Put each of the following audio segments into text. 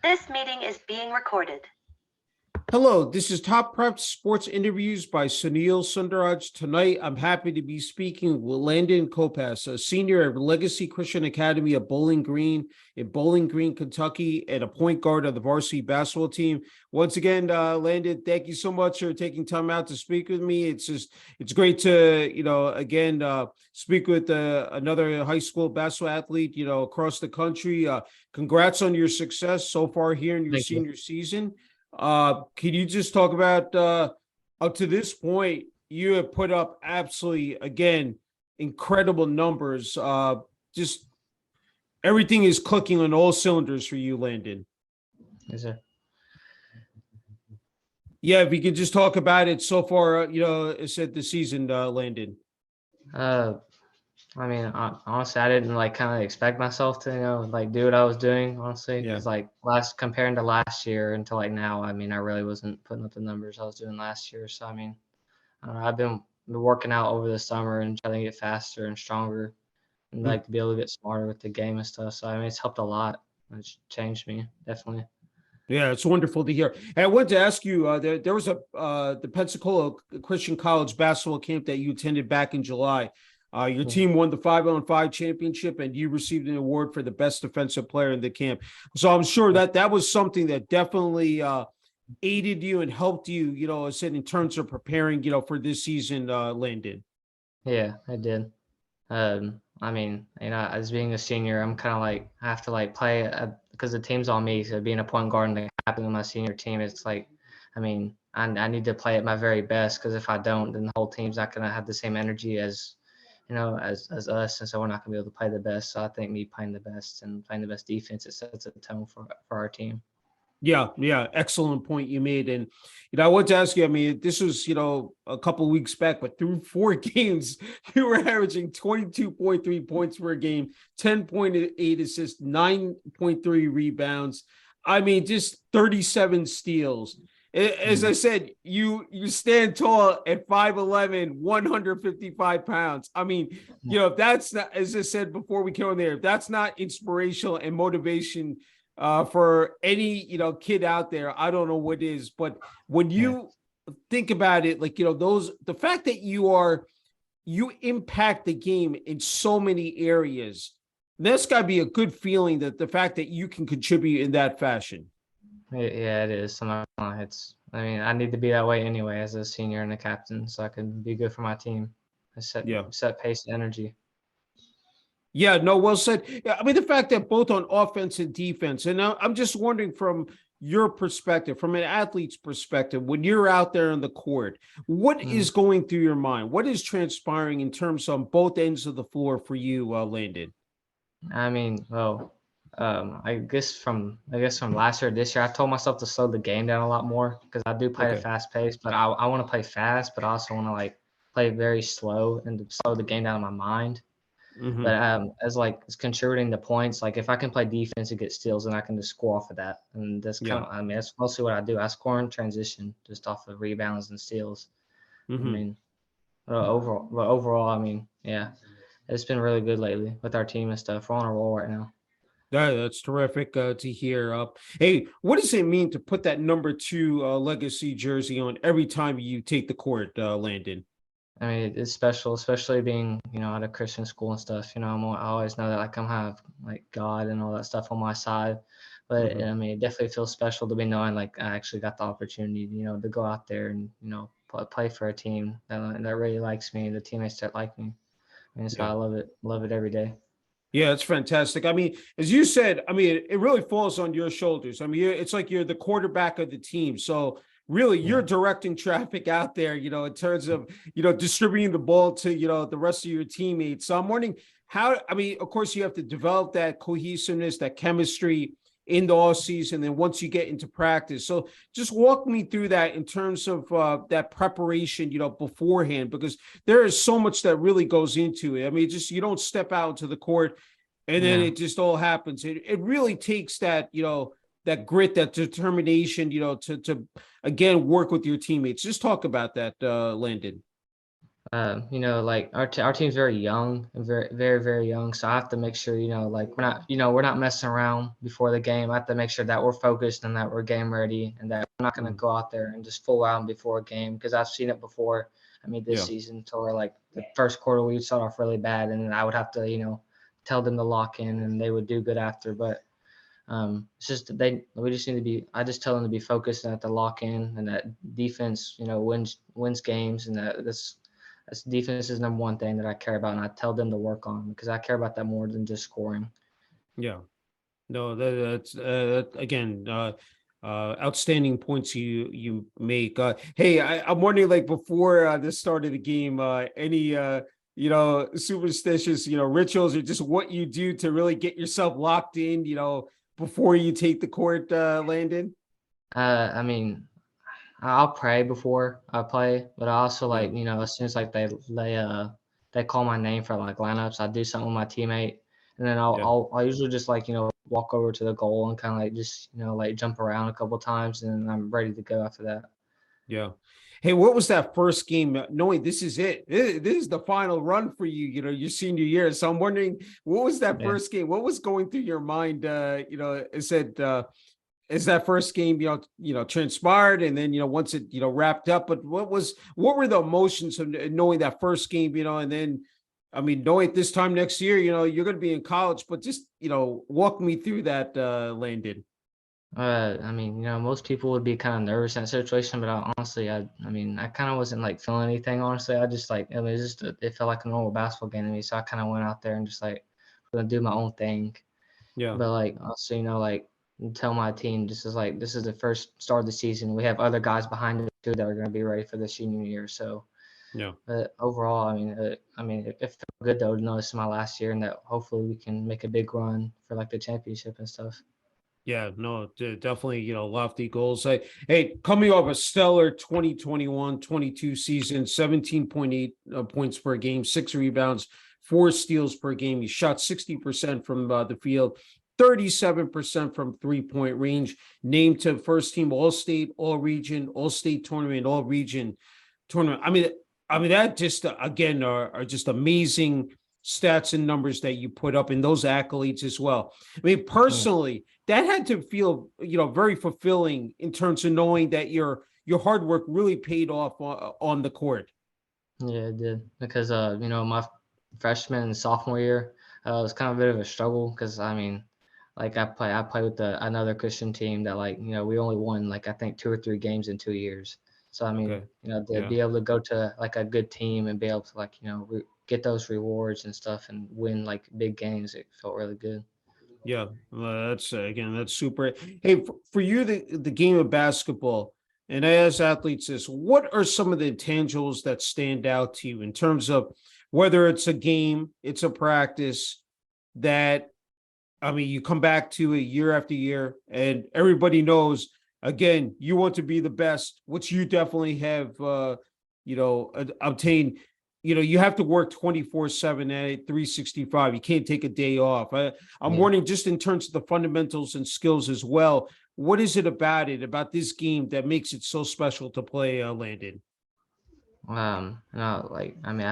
This meeting is being recorded. Hello, this is Top Prep Sports Interviews by Sunil Sunder Raj. Tonight, I'm happy to be speaking with Landon Copass, a senior at Legacy Christian Academy of Bowling Green in Bowling Green, Kentucky, and a point guard of the varsity basketball team. Once again, Landon, thank you so much for taking time out to speak with me. It's great to, speak with another high school basketball athlete, across the country. Congrats on your success so far here in your senior season. Can you just talk about up to this point, you have put up absolutely, again, incredible numbers. Just everything is clicking on all cylinders for you, Landon. Yes, sir. Yeah, if you could just talk about it so far, it's at the season, Landon. Honestly, I didn't kind of expect myself to, do what I was doing, honestly. Yeah. Because comparing to last year until now, I really wasn't putting up the numbers I was doing last year. So, I don't know, I've been working out over the summer and trying to get faster and stronger and to be able to get smarter with the game and stuff. So, it's helped a lot. It's changed me, definitely. Yeah, it's wonderful to hear. And I wanted to ask you, there was the Pensacola Christian College basketball camp that you attended back in July. Your team won the 5-on-5 championship, and you received an award for the best defensive player in the camp. So I'm sure that was something that definitely aided you and helped you, I said, in terms of preparing, for this season, Landon. Yeah, I did. As being a senior, I'm kind of I have to play because the team's on me. So being a point guard and happening with my senior team, it's I need to play at my very best, because if I don't, then the whole team's not going to have the same energy as us, and so we're not going to be able to play the best. So I think me playing the best and playing the best defense, it sets a tone for our team. Yeah, Excellent point you made. And, I want to ask you, this was, a couple of weeks back, but through 4 games, you were averaging 22.3 points per game, 10.8 assists, 9.3 rebounds. Just 37 steals. As I said, you stand tall at 5'11", 155 pounds. If that's not, as I said before we came on there, if that's not inspirational and motivation for any, kid out there, I don't know what is. But when you think about it, the fact that you impact the game in so many areas, that's got to be a good feeling, that the fact that you can contribute in that fashion. Yeah, it is. I need to be that way anyway as a senior and a captain, so I can be good for my team. Set pace and energy. Yeah, no, well said. Yeah, the fact that both on offense and defense, and I'm just wondering from your perspective, from an athlete's perspective, when you're out there on the court, what is going through your mind? What is transpiring in terms on both ends of the floor for you, Landon? I guess from last year to this year, I told myself to slow the game down a lot more, because I do play at a fast pace, but I want to play fast, but I also want to play very slow and to slow the game down in my mind. Mm-hmm. But as contributing to points, if I can play defense and get steals, then I can just score off of that. And that's that's mostly what I do. I score in transition just off of rebounds and steals. Mm-hmm. Overall, it's been really good lately with our team and stuff. We're on a roll right now. That's terrific to hear. Hey, what does it mean to put that number 2 legacy jersey on every time you take the court, Landon? It's special, especially being, at a Christian school and stuff. I always know that I'm have God and all that stuff on my side. But it definitely feels special to be knowing I actually got the opportunity, to go out there and play for a team that really likes me, the teammates that like me. So I love it every day. Yeah, it's fantastic. As you said, it really falls on your shoulders. It's like you're the quarterback of the team. So really, you're directing traffic out there, in terms of, distributing the ball to, the rest of your teammates. So I'm wondering how, of course, you have to develop that cohesiveness, that chemistry in the off season, and then once you get into practice. So just walk me through that in terms of that preparation, beforehand, because there is so much that really goes into it. You don't step out into the court and then it just all happens. It really takes that, that grit, that determination, to again, work with your teammates. Just talk about that, Landon. Like our team's very young and very, very, very young. So I have to make sure, like we're not messing around before the game. I have to make sure that we're focused and that we're game ready and that we're not going to Mm, go out there and just fool around before a game because I've seen it before. I mean, this yeah, season, to where like the first quarter we would start off really bad and then I would have to, tell them to lock in and they would do good after. But it's just that we just need to be. I just tell them to be focused and to lock in, and that defense, wins games, and that's defense is number one thing that I care about, and I tell them to work on because I care about that more than just scoring. yeah. No, that's again outstanding points you make. Hey, I'm wondering, like, before the start of the game, any superstitious rituals or just what you do to really get yourself locked in, before you take the court, Landon? I mean, I'll pray before I play, but I also Yeah, like as soon as like they call my name for like lineups, I do something with my teammate, and then yeah. I'll usually just like walk over to the goal and kind of like just like jump around a couple times, and then I'm ready to go after that. Yeah. Hey, what was that first game? Knowing this is it, this is the final run for you, your senior year. So I'm wondering, what was that Yeah. first game? What was going through your mind? It said, as that first game, transpired, and then once it wrapped up. But what were the emotions of knowing that first game, and then, I mean, knowing this time next year, you're going to be in college, but just walk me through that, Landon. I mean, most people would be kind of nervous in that situation, but honestly, I mean, I kind of wasn't like feeling anything. Honestly, I just like it was just it felt like a normal basketball game to me. So I kind of went out there and just like gonna do my own thing. Yeah, But like also, like tell my team this is the first start of the season. We have other guys behind us too that are gonna be ready for the senior year. So, yeah. but overall, I mean, it felt good though to know this is my last year and that hopefully we can make a big run for like the championship and stuff. Yeah, no, definitely, lofty goals. Hey, coming off a stellar 2021-22 season, 17.8 points per game, 6 rebounds, 4 steals per game. He shot 60% from the field, 37% from 3-point range, named to first team All State, All Region, All State tournament, All Region tournament. I mean that just again are just amazing stats and numbers that you put up in those accolades as well. I mean, Yeah. personally, that had to feel, very fulfilling in terms of knowing that your hard work really paid off on the court. Yeah, it did because my freshman and sophomore year it was kind of a bit of a struggle because I mean, like I play with another Christian team that like we only won like I think 2 or 3 games in 2 years. So I mean, Okay. to Yeah. be able to go to like a good team and be able to like get those rewards and stuff and win like big games, it felt really good. Yeah. That's again, that's super. Hey, for you, the game of basketball, and as athletes, is what are some of the intangibles that stand out to you in terms of whether it's a game, it's a practice that, I mean, you come back to it year after year, and everybody knows. Again, you want to be the best, which you definitely have, obtained. You have to work 24/7 at it, 365. You can't take a day off. I'm Yeah. wondering, just in terms of the fundamentals and skills as well. What is it about this game that makes it so special to play, Landon? No, like I mean,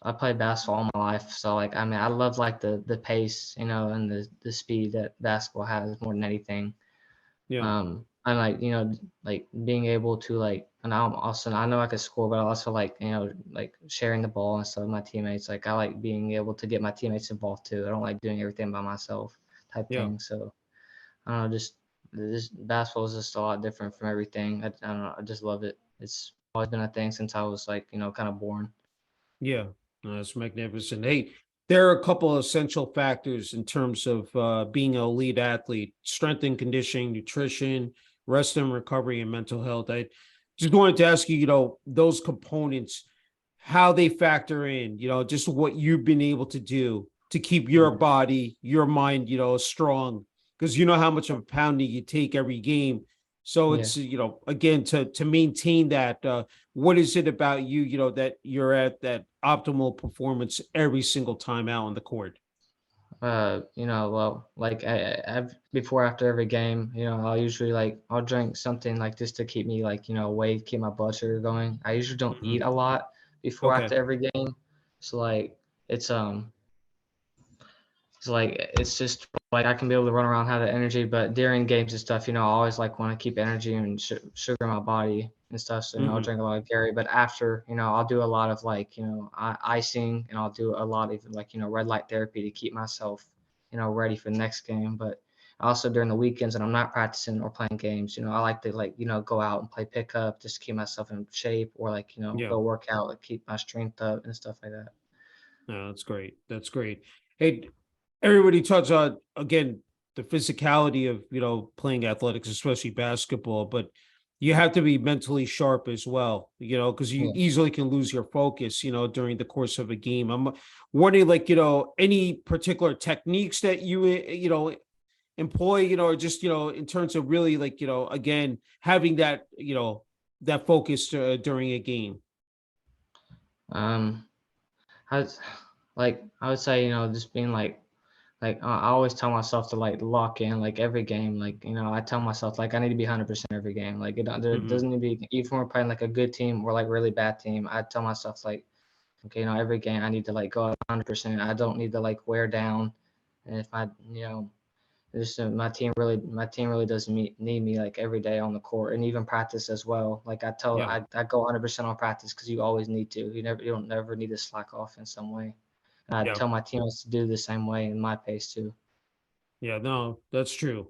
I played basketball all my life, so like I mean, I love like the pace, and the speed that basketball has more than anything. Yeah, And like like being able to like, and I'm also I know I could score, but I also like like sharing the ball and stuff with my teammates. Like I like being able to get my teammates involved too. I don't like doing everything by myself type yeah. thing. So I don't know, just this basketball is just a lot different from everything. I don't know, I just love it. It's always been a thing since I was like kind of born. Yeah, no, that's magnificent. Hey, there are a couple of essential factors in terms of being an elite athlete: strength and conditioning, nutrition, rest and recovery, and mental health. I just wanted to ask you, those components, how they factor in, just what you've been able to do to keep your Yeah. body, your mind, strong, because you know how much of a pounding you take every game. So Yeah. it's, again, to maintain that, what is it about you, that you're at that optimal performance every single time out on the court? Well, like before after every game, I'll usually like I'll drink something like just to keep me like awake, keep my blood sugar going. I usually don't Mhm. eat a lot before Okay. after every game. So like it's it's just like I can be able to run around, have the energy, but during games and stuff, I always like want to keep energy and sugar in my body and stuff. So I'll drink a lot of Gary. But after, I'll do a lot of like icing, and I'll do a lot of like red light therapy to keep myself ready for the next game. But also during the weekends when I'm not practicing or playing games, I like to like go out and play pickup just to keep myself in shape, or like Yeah. go work out, like keep my strength up and stuff like that. No, that's great. That's great. Hey, everybody touched on again the physicality of playing athletics, especially basketball, but you have to be mentally sharp as well, because you Yeah. easily can lose your focus, during the course of a game. I'm wondering, like, any particular techniques that employ, or just, in terms of really like, again, having that, that focus during a game. Um, I I would say, just being like I always tell myself to like lock in like every game. Like, I tell myself like I need to be 100% every game. Like there Hmm. doesn't need to be, even when we're playing like a good team or like really bad team, I tell myself like, okay, every game I need to like go 100%. I don't need to like wear down. And if I, just my team really doesn't need me like every day on the court, and even practice as well. Like Yeah. I go 100% on practice because you always need to. You don't never need to slack off in some way. And I Yeah. tell my teammates to do the same way in my pace too. Yeah, no, that's true.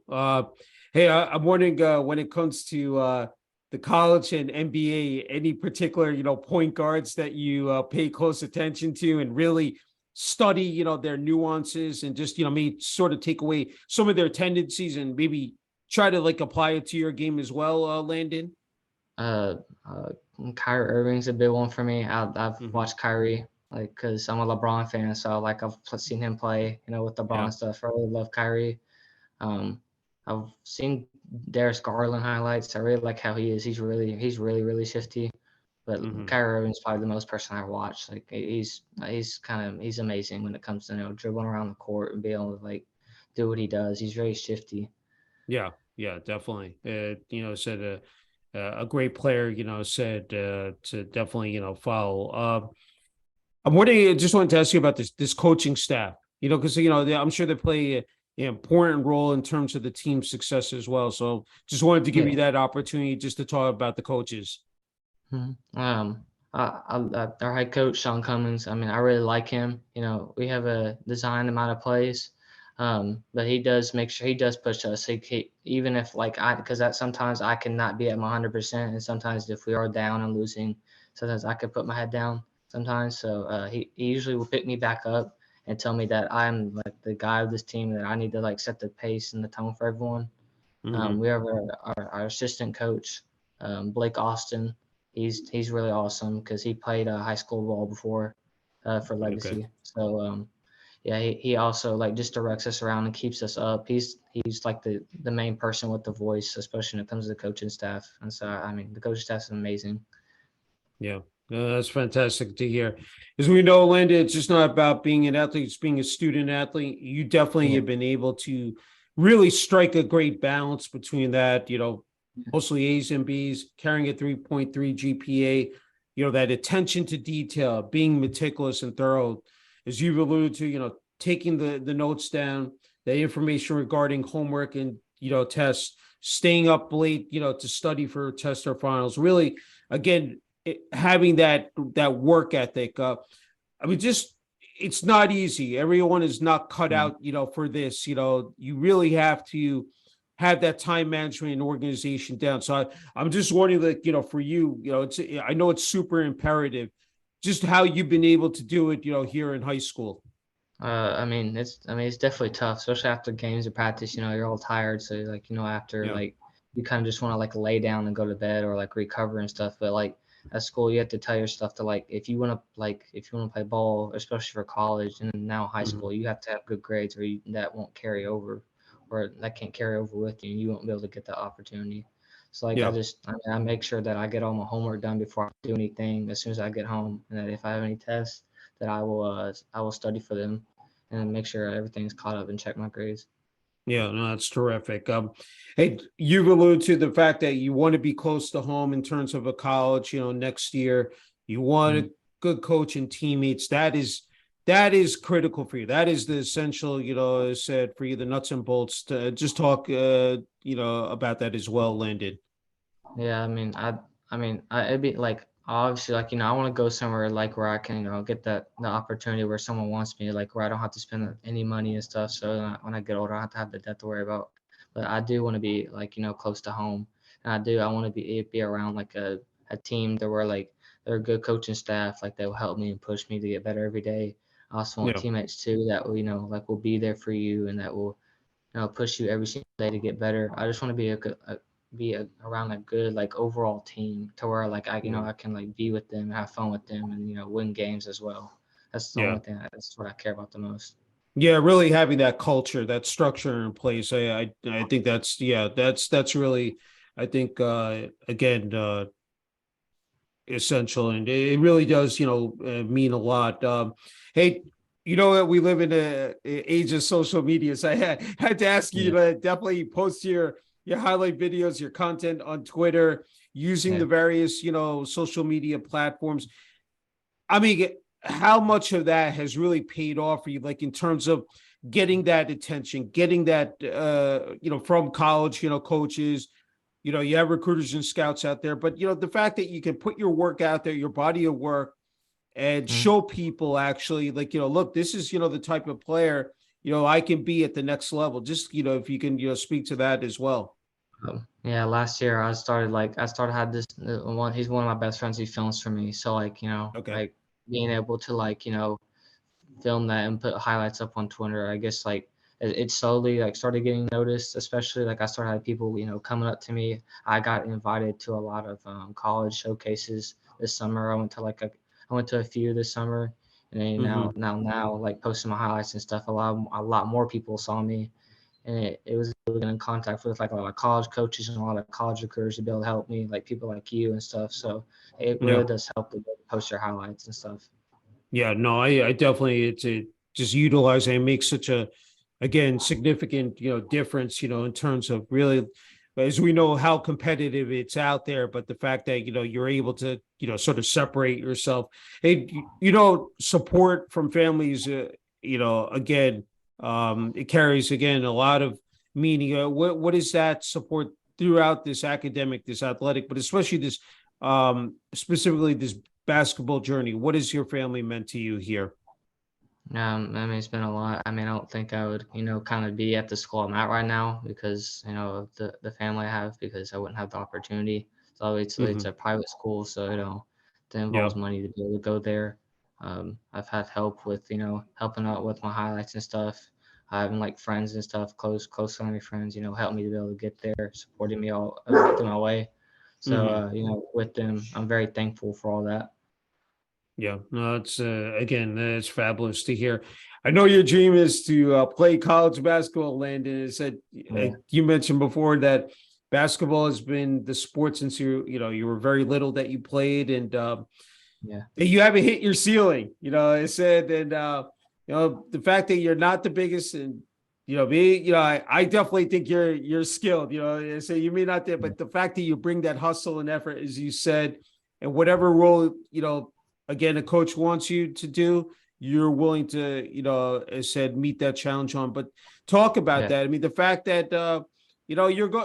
Hey, I'm wondering, when it comes to the college and NBA, any particular, point guards that you pay close attention to and really study, their nuances, and just, maybe sort of take away some of their tendencies and maybe try to like apply it to your game as well, Landon? Uh, uh, Kyrie Irving's a big one for me. I've Hmm. watched Kyrie like because I'm a LeBron fan, so like I've seen him play, with LeBron Yeah. and stuff. I really love Kyrie. Um, I've seen Darius Garland highlights. I really like how he is. He's really shifty. But Hmm. Kyrie Irving's probably the most person I watch. Like he's amazing when it comes to dribbling around the court and being able to like do what he does. He's very shifty. Yeah. Yeah, definitely. Said a great player, said to definitely, follow. I'm wondering. I just wanted to ask you about this coaching staff. Because I'm sure they play an important role in terms of the team's success as well. So just wanted to give Yeah. you that opportunity just to talk about the coaches. Mhm. Our head coach Sean Cummins. I mean, I really like him. We have a designed amount of plays, but he does make sure he does push us. Even if like because that sometimes I cannot be at my 100%, and sometimes if we are down and losing, sometimes I could put my head down. Sometimes, so he usually will pick me back up and tell me that I'm like the guy of this team, that I need to like set the pace and the tone for everyone. Hmm. We have our assistant coach, Blake Austin. He's really awesome because he played high school ball before for Okay. Legacy. So yeah, he also like just directs us around and keeps us up. He's like the main person with the voice, especially when it comes to the coaching staff. And so I mean, the coaching staff is amazing. Yeah. That's fantastic to hear. As we know, Linda, it's just not about being an athlete, it's being a student athlete. You definitely Yeah, have been able to really strike a great balance between that, mostly A's and B's, carrying a 3.3 GPA, that attention to detail, being meticulous and thorough, as you've alluded to, taking the notes down, the information regarding homework and, tests, staying up late, to study for tests or finals. Really, again, having that work ethic. I mean, just it's not easy. Everyone is not cut yeah. out, for this. You really have to have that time management and organization down. So I'm just wondering, like, for you, I know it's super imperative, just how you've been able to do it, here in high school. I mean, it's definitely tough, especially after games of practice. You're all tired, so like after Yeah. like you kind of just want to like lay down and go to bed or like recover and stuff. But like at school, you have to tell yourself to like if you want to play ball, especially for college and now high Hmm. school, you have to have good grades or that won't carry over, or that can't carry over with you. You won't be able to get that opportunity. So like Yeah. I make sure that I get all my homework done before I do anything as soon as I get home, and that if I have any tests, that I will study for them and make sure everything's caught up and check my grades. Yeah, no, that's terrific. Hey, you've alluded to the fact that you want to be close to home in terms of a college, next year. You want Mhm. to good coach and teammates, that is critical for you. That is the essential, as I said, for you, the nuts and bolts. To just talk, about that as well, Landon. Yeah, it'd be like obviously like I want to go somewhere like where I can get the opportunity where someone wants me, like where I don't have to spend any money and stuff. So when I get older, I don't have to have the debt to worry about. But I do want to be like close to home, and I want to be around like a team that where like they're a good coaching staff, like they will help me and push me to get better every day. I also want Yeah, teammates too that will like will be there for you and that will push you every single day to get better. I just want to be around a good like overall team to where like yeah, I can like be with them, have fun with them, and win games as well. That's the yeah. only thing. That's what I care about the most. Yeah, really having that culture, that structure in place. I think that's really, I think, again, essential, and it really does, mean a lot. Hey, you know what? We live in a age of social media, so I had to ask you Yeah, to definitely post your highlight videos, your content on Twitter, using yeah. the various, social media platforms. I mean, how much of that has really paid off for you, like in terms of getting that attention, getting that, from college, coaches, you have recruiters and scouts out there, but, the fact that you can put your work out there, your body of work, and Mhm. show people actually, like, look, this is, the type of player, I can be at the next level. Just, if you can, speak to that as well. Yeah, last year I started had this one. He's one of my best friends. He films for me, so like Okay. like being able to like film that and put highlights up on Twitter. I guess like it slowly like started getting noticed, especially like I started having people coming up to me. I got invited to a lot of college showcases this summer. I went to a few this summer, and then Mm-hmm. now like posting my highlights and stuff. A lot more people saw me, and it was really in contact with like a lot of college coaches and a lot of college recruiters to be able to help me, like people like you and stuff. So it Yeah. really does help to post your highlights and stuff. Yeah, no, I definitely, just utilizing it makes such a, again, significant, difference, in terms of really, as we know how competitive it's out there, but the fact that, you're able to, sort of separate yourself. Hey, support from families, again, it carries, again, a lot of meaning. What is that support throughout this academic, this athletic, but especially this, specifically this basketball journey? What has your family meant to you here? It's been a lot. I don't think I would, kind of be at the school I'm at right now because, of the family I have because I wouldn't have the opportunity. So it's Hmm. a private school, so, it Yeah. involves money to be able to go there. I've had help with, helping out with my highlights and stuff. Having like friends and stuff, close family friends, help me to be able to get there, supporting me all through my way. So, Hmm. with them, I'm very thankful for all that. Yeah. No, it's, again, it's fabulous to hear. I know your dream is to, play college basketball, Landon. It said, Yeah, you mentioned before that basketball has been the sport since you were very little that you played, and, yeah, you haven't hit your ceiling. I said, and, the fact that you're not the biggest, and, me, I definitely think you're skilled. I say you may not there, yeah, but the fact that you bring that hustle and effort, as you said, and whatever role, again, a coach wants you to do, you're willing to, as I said, meet that challenge on. But talk about yeah, that. I mean, the fact that,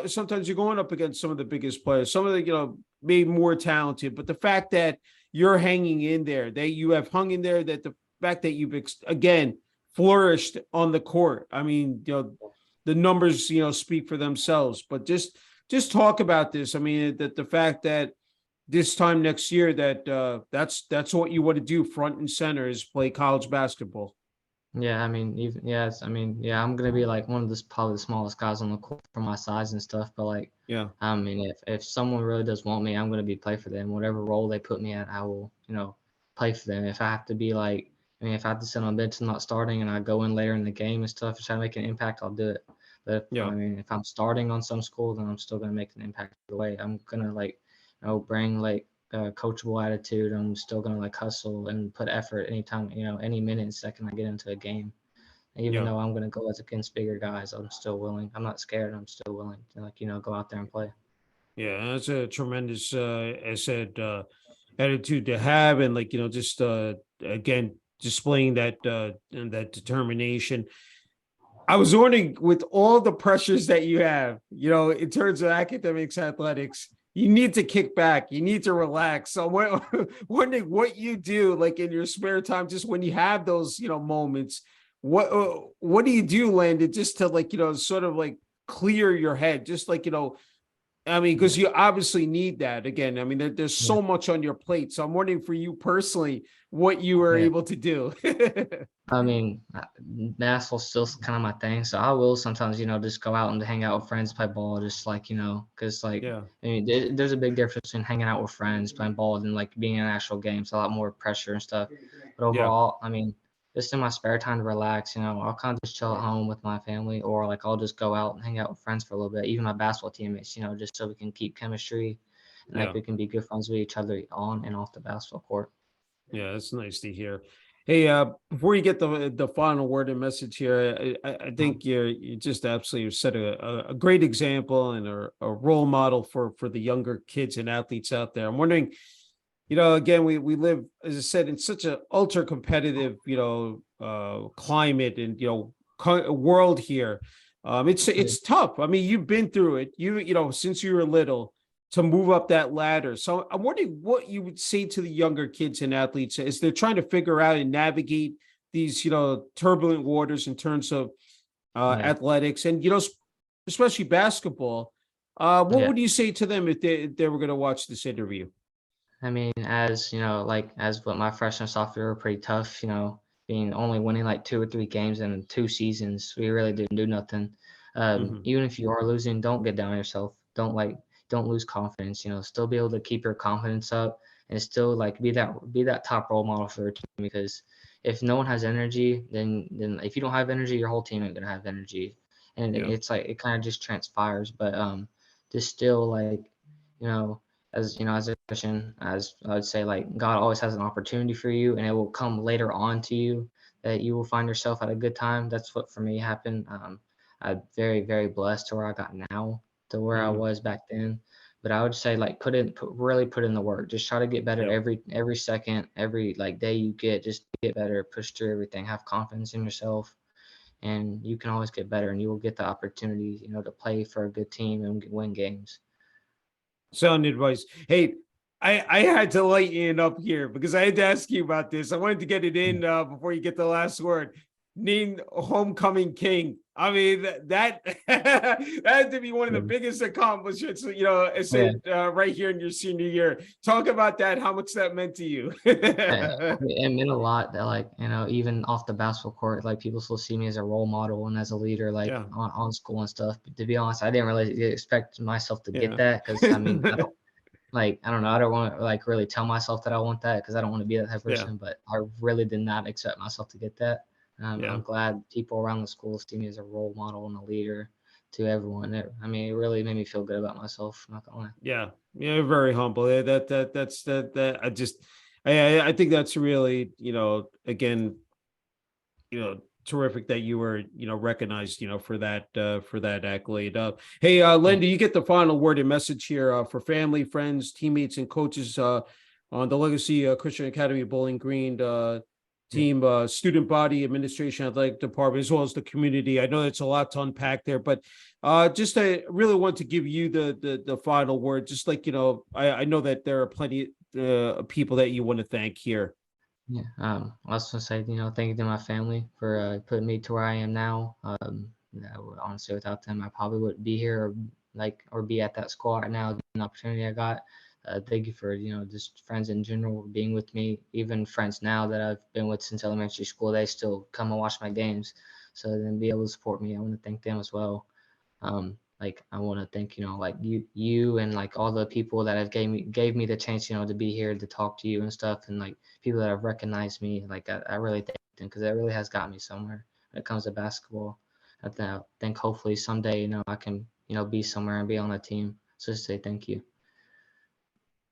sometimes you're going up against some of the biggest players, some of the, maybe more talented, but the fact that you're hanging in there, that you have hung in there, that the fact that you've, again, flourished on the court. I mean, the numbers, speak for themselves, but just talk about this. I mean, that the fact that this time next year, that, that's what you want to do front and center, is play college basketball. yeah. Even yes. Yeah. I'm gonna be like one of the probably the smallest guys on the court for my size and stuff. But like, Yeah. if someone really does want me, I'm gonna be play for them. Whatever role they put me at, I will play for them. If I have to be like, if I have to sit on the bench and not starting, and I go in later in the game and stuff, and try to make an impact, I'll do it. But Yeah. if I'm starting on some school, then I'm still gonna make an impact either way. I'm gonna like, bring like a coachable attitude. I'm still gonna like hustle and put effort anytime, any minute and second I get into a game. Even Yeah. though I'm gonna go as against bigger guys, I'm still willing. I'm not scared. I'm still willing to like, go out there and play. Yeah, that's a tremendous, as I said, attitude to have, and like, just again, displaying and that determination. I was wondering, with all the pressures that you have, in terms of academics, athletics, you need to kick back, you need to relax. So wondering what you do, like in your spare time, just when you have those, moments. What do you do, Landon, just to like, sort of like clear your head, just like, I mean, because you obviously need that. Again, I mean, there's Yeah. so much on your plate. So I'm wondering for you personally, what you were Yeah. able to do. I mean, basketball's still kind of my thing, so I will sometimes, just go out and hang out with friends, play ball, just like, because like, Yeah. I mean, there's a big difference in hanging out with friends, playing ball, and like being in an actual game. It's a lot more pressure and stuff. But Yeah. overall, I mean, just in my spare time to relax, I'll kind of just chill at home with my family, or like I'll just go out and hang out with friends for a little bit, even my basketball teammates, just so we can keep chemistry and like Yeah. we can be good friends with each other on and off the basketball court. Yeah, that's nice to hear. Hey, before you get the final word and message here, I think you just absolutely set a great example and a role model for the younger kids and athletes out there. I'm wondering, again, we live, as I said, in such an ultra competitive, climate and world here. It's tough. I mean, you've been through it. Since you were little, to move up that ladder. So I'm wondering what you would say to the younger kids and athletes as they're trying to figure out and navigate these, turbulent waters in terms of Yeah. athletics and, especially basketball. What Yeah. would you say to them if they were going to watch this interview? I mean, as like as what my freshman sophomore year were pretty tough, being only winning like 2 or 3 games in 2 seasons, we really didn't do nothing. Mhm. Even if you are losing, don't get down on yourself. Don't lose confidence. Still be able to keep your confidence up and still like be that top role model for your team. Because if no one has energy, then if you don't have energy, your whole team ain't gonna have energy, and Yeah. it's like it kind of just transpires. But just still like you know as a Christian, as I would say, like God always has an opportunity for you, and it will come later on to you that you will find yourself at a good time. That's what for me happened. I'm very, very blessed to where I got now, to where I Mhm. was back then. But I would say like really put in the work. Just try to get better Yep. every second, every like day you get. Just get better, push through everything, have confidence in yourself, and you can always get better, and you will get the opportunity, to play for a good team and win games. Sound advice. Hey, I had to lighten up here because I had to ask you about this. I wanted to get it in before you get the last word. Named homecoming king. I mean that that had to be one of the Yeah. biggest accomplishments. I Yeah. said right here in your senior year. Talk about that. How much that meant to you. It meant a lot that like even off the basketball court, like people still see me as a role model and as a leader, like Yeah. on school and stuff. But to be honest, I didn't really expect myself to get Yeah. that, because I mean I don't know, I don't want to like really tell myself that I want that, because I don't want to be that type of Yeah. person. But I really did not expect myself to get that. Yeah. I'm glad people around the school see me as a role model and a leader to everyone. I mean, it really made me feel good about myself. I'm not gonna lie. Yeah, yeah, very humble. That I just, I think that's really, again, terrific that you were, recognized, for that accolade. Hey, Yeah. Linda, you get the final word and message here for family, friends, teammates, and coaches on the Legacy Christian Academy Bowling Green Yeah. team, student body, administration, athletic department, as well as the community. I know that's a lot to unpack there, but just I really want to give you the final word. Just like I know that there are plenty of people that you want to thank here. Yeah. I was gonna say, thank you to my family for putting me to where I am now. I would honestly, without them, I probably wouldn't be here or be at that school right now. An opportunity I got. Thank you for just friends in general being with me. Even friends now that I've been with since elementary school, they still come and watch my games. So then be able to support me, I want to thank them as well. Like I want to thank like you and like all the people that have gave me the chance to be here to talk to you and stuff, and like people that have recognized me. Like I really thank them, because it really has got me somewhere when it comes to basketball. I think hopefully someday I can be somewhere and be on a team. So just say thank you.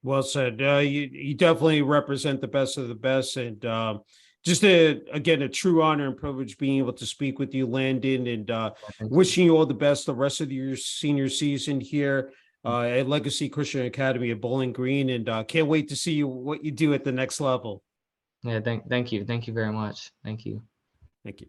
Well said. You definitely represent the best of the best, and just again a true honor and privilege being able to speak with you, Landon, and Thank you. wishing you all the best the rest of your senior season here. at Legacy Christian Academy at Bowling Green, and can't wait to see what you do at the next level. Yeah, thank you very much. Thank you. Thank you.